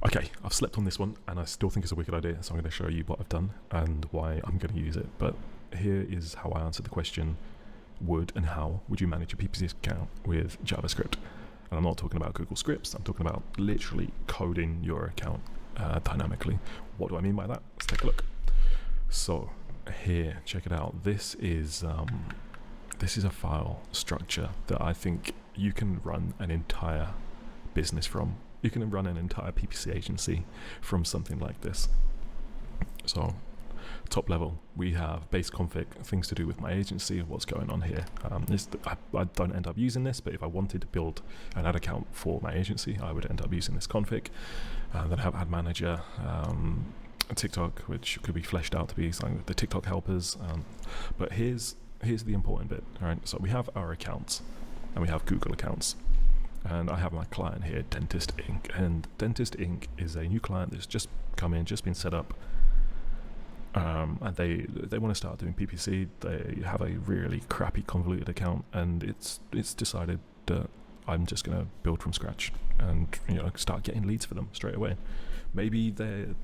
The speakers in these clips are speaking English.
Okay, I've slept on this one, and I still think it's a wicked idea, so I'm going to show you what I've done and why I'm going to use it. But here is how I answered the question, how would you manage your PPC account with JavaScript? And I'm not talking about Google Scripts, I'm talking about literally coding your account dynamically. What do I mean by that? Let's take a look. So here, check it out. This is a file structure that I think you can run an entire business from. You can run an entire PPC agency from something like this. So top level, we have base config, things to do with my agency, what's going on here. I don't end up using this, but if I wanted to build an ad account for my agency, I would end up using this config. Then I have ad manager, TikTok, which could be fleshed out to be something with the TikTok helpers. But here's the important bit. All right, so we have our accounts, and we have Google accounts. And I have my client here, Dentist Inc. And Dentist Inc. is a new client that's just come in, just been set up. And they want to start doing PPC. They have a really crappy convoluted account, and it's decided that I'm just going to build from scratch and start getting leads for them straight away. Maybe it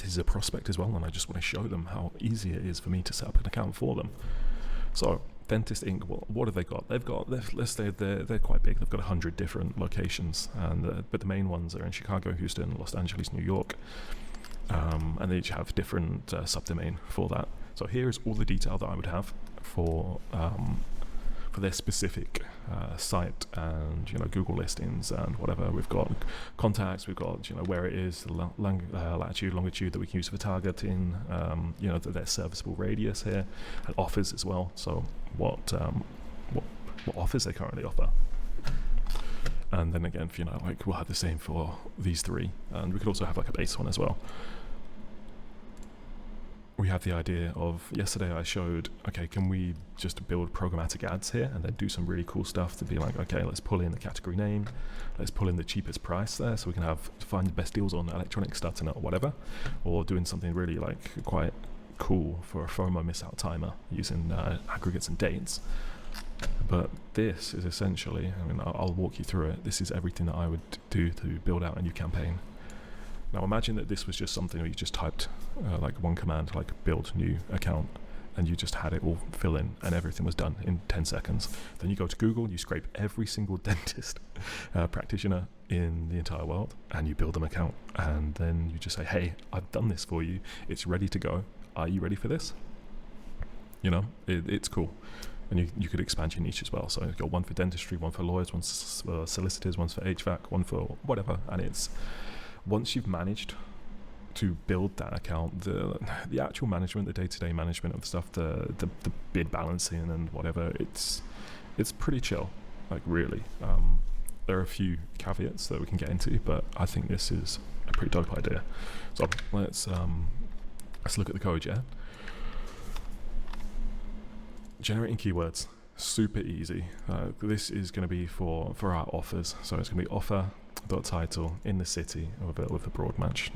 is a prospect as well, and I just want to show them how easy it is for me to set up an account for them. So Dentist Inc. What have they got? Let's say they're quite big. They've got 100 different locations, but the main ones are in Chicago, Houston, Los Angeles, New York, and they each have different subdomain for that. So here is all the detail that I would have for their specific site, and Google listings and whatever. We've got contacts, we've got where it is, the latitude, longitude that we can use for targeting, their serviceable radius here, and offers as well. So what offers they currently offer. And then again, we'll have the same for these three, and we could also have like a base one as well. We have the idea of, yesterday I showed, okay, can we just build programmatic ads here and then do some really cool stuff to be like, okay, let's pull in the category name, let's pull in the cheapest price there, so we can find the best deals on electronic stuff or whatever, or doing something really quite cool for a FOMO miss out timer using aggregates and dates. But this is essentially, I'll walk you through it. This is everything that I would do to build out a new campaign. Now imagine that this was just something where you just typed one command, like build new account, and you just had it all fill in and everything was done in 10 seconds. Then you go to Google, you scrape every single dentist practitioner in the entire world, and you build them an account. And then you just say, hey, I've done this for you. It's ready to go. Are you ready for this? It's cool. And you could expand your niche as well. So you've got one for dentistry, one for lawyers, one for solicitors, one for HVAC, one for whatever. And it's, once you've managed to build that account, the actual management, the day-to-day management of stuff, the bid balancing and whatever, it's pretty chill, really. There are a few caveats that we can get into, but I think this is a pretty dope idea. So let's look at the code, yeah? Generating keywords, super easy. This is going to be for our offers. So it's going to be offer.title in the city with a broad match.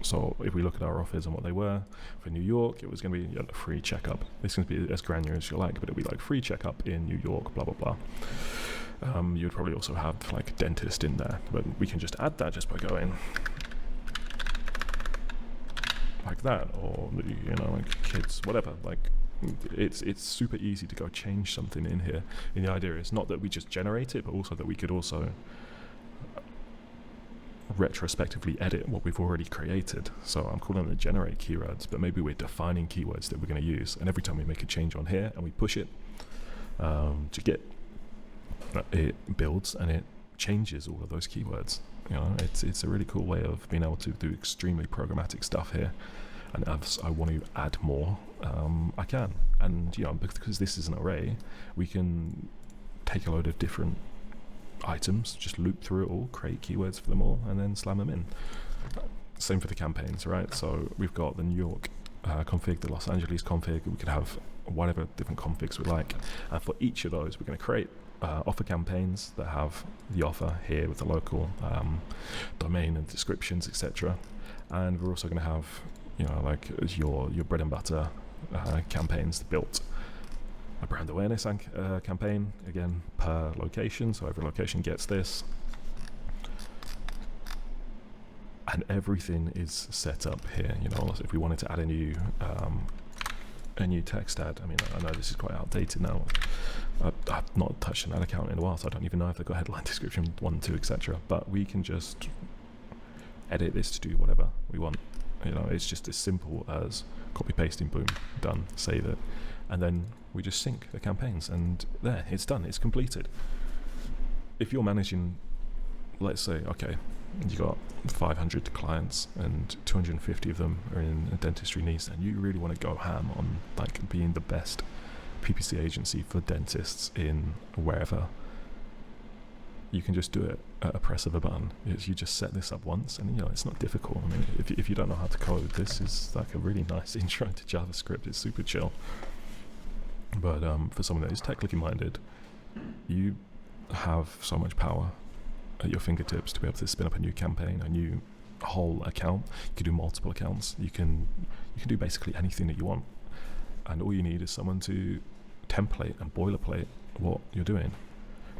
So if we look at our offers and what they were, for New York, it was going to be a free checkup. This is going to be as granular as you like, but it'll be like free checkup in New York, blah, blah, blah. You'd probably also have dentist in there, but we can just add that just by going like that, or kids, whatever. It's super easy to go change something in here. And the idea is not that we just generate it, but also that we could also retrospectively edit what we've already created. So I'm calling them generate keywords, but maybe we're defining keywords that we're going to use, and every time we make a change on here and we push it to get, it builds and it changes all of those keywords. It's a really cool way of being able to do extremely programmatic stuff here. And as I want to add more, I can. And because this is an array, we can take a load of different items, just loop through it all, create keywords for them all, and then slam them in. Same for the campaigns, right? So we've got the New York config, the Los Angeles config. We could have whatever different configs we like. And for each of those, we're going to create offer campaigns that have the offer here with the local domain and descriptions, etc. And we're also going to have your bread and butter campaigns built. A brand awareness campaign, again, per location, so every location gets this. and everything is set up here. You know, if we wanted to add a new text ad, I mean, I know this is quite outdated now. I've not touched an ad account in a while, so I don't even know if they've got headline, description, 1, 2, etc. But we can just edit this to do whatever we want. You know, it's just as simple as copy pasting, boom, done, save it, and then we just sync the campaigns, and there, it's done, it's completed. If you're managing, let's say, okay, you got 500 clients and 250 of them are in a dentistry niche, and you really want to go ham on like being the best PPC agency for dentists in wherever, you can just do it at a press of a button. You just set this up once, and you know, it's not difficult. I mean, if you don't know how to code, this is like a really nice intro to JavaScript. It's super chill. But for someone that is technically minded, you have so much power at your fingertips to be able to spin up a new campaign, a new whole account. You can do multiple accounts. You can do basically anything that you want, and all you need is someone to template and boilerplate what you're doing.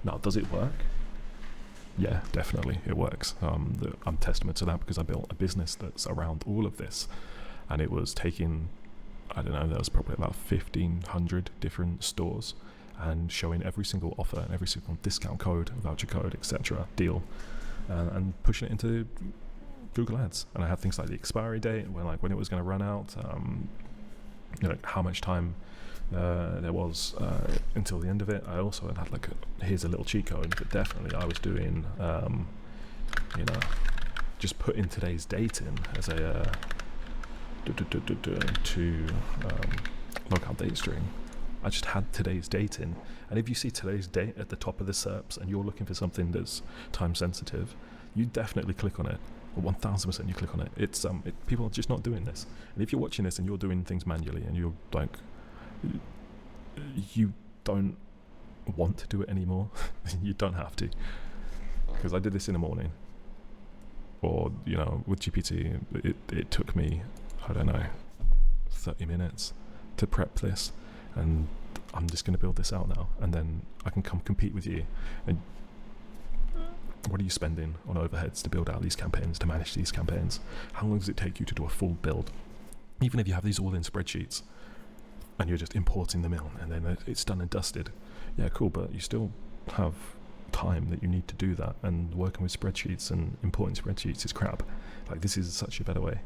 Now, does it work? Yeah, definitely it works. I'm testament to that, because I built a business that's around all of this, and it was taking, I don't know, there was probably about 1,500 different stores, and showing every single offer and every single discount code, voucher code, etc., deal, and pushing it into Google Ads. And I had things like the expiry date, when it was going to run out, you know, how much time there was until the end of it. I also had like here's a little cheat code, but definitely I was doing you know, just putting today's date in as a to locale date string. I just had today's date in, and if you see today's date at the top of the SERPs and you're looking for something that's time sensitive, you definitely click on it. 1000% you click on it. It's people are just not doing this. And if you're watching this and you're doing things manually and you're like, you don't want to do it anymore, you don't have to. Because I did this in the morning, or you know, with GPT, it took me, I don't know, 30 minutes to prep this, and I'm just going to build this out now, and then I can come compete with you. And what are you spending on overheads to build out these campaigns, to manage these campaigns? How long does it take you to do a full build? Even if you have these all in spreadsheets and you're just importing them in and then it's done and dusted, yeah, cool, but you still have time that you need to do that, and working with spreadsheets and importing spreadsheets is crap. Like, this is such a better way.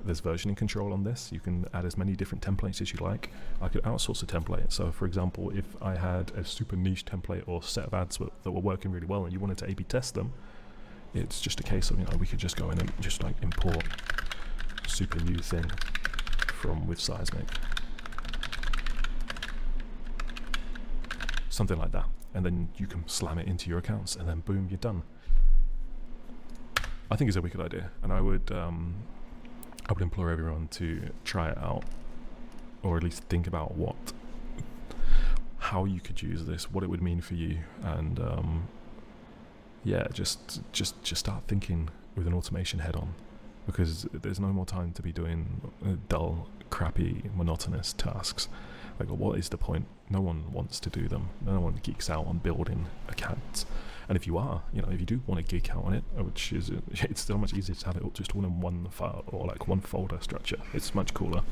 There's versioning control on this. You can add as many different templates as you like. I could outsource a template. So for example, if I had a super niche template or set of ads that were working really well and you wanted to A/B test them, it's just a case of, you know, we could just go in and just like import super new thing from with Seismic, something like that, and then you can slam it into your accounts, and then boom, you're done. I think it's a wicked idea, and I would implore everyone to try it out, or at least think about how you could use this, what it would mean for you, and yeah, just start thinking with an automation head on, because there's no more time to be doing dull, crappy, monotonous tasks. Like, what is the point? No one wants to do them. No one geeks out on building accounts. And if you are, you know, if you do want to geek out on it, which is, it's still much easier to have it just all in one file or like one folder structure. It's much cooler.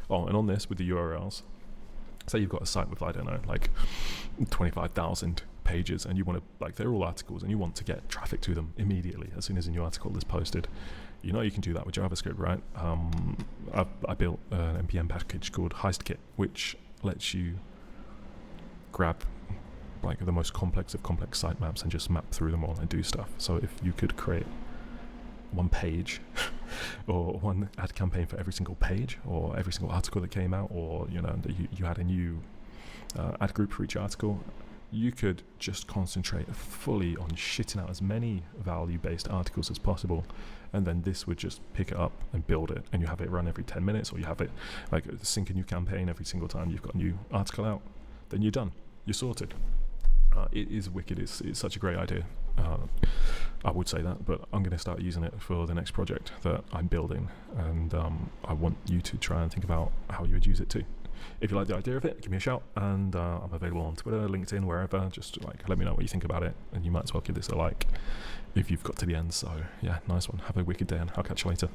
Oh, and on this with the URLs, say you've got a site with, I don't know, like 25,000 pages, and you want to, like, they're all articles, and you want to get traffic to them immediately as soon as a new article is posted. You know, you can do that with JavaScript, right? I built an NPM package called HeistKit, which lets you grab like the most complex of complex sitemaps and just map through them all and do stuff. So if you could create one page or one ad campaign for every single page or every single article that came out, or you know, that you had a new ad group for each article, you could just concentrate fully on shitting out as many value-based articles as possible, and then this would just pick it up and build it, and you have it run every 10 minutes, or you have it like sync a new campaign every single time you've got a new article out. Then you're done, you're sorted. It is wicked. It's such a great idea. I would say that, but I'm going to start using it for the next project that I'm building, and I want you to try and think about how you would use it too. if you like the idea of it, give me a shout, and I'm available on Twitter, LinkedIn, wherever. Just like let me know what you think about it, and you might as well give this a like if you've got to the end. So yeah, nice one. Have a wicked day, and I'll catch you later.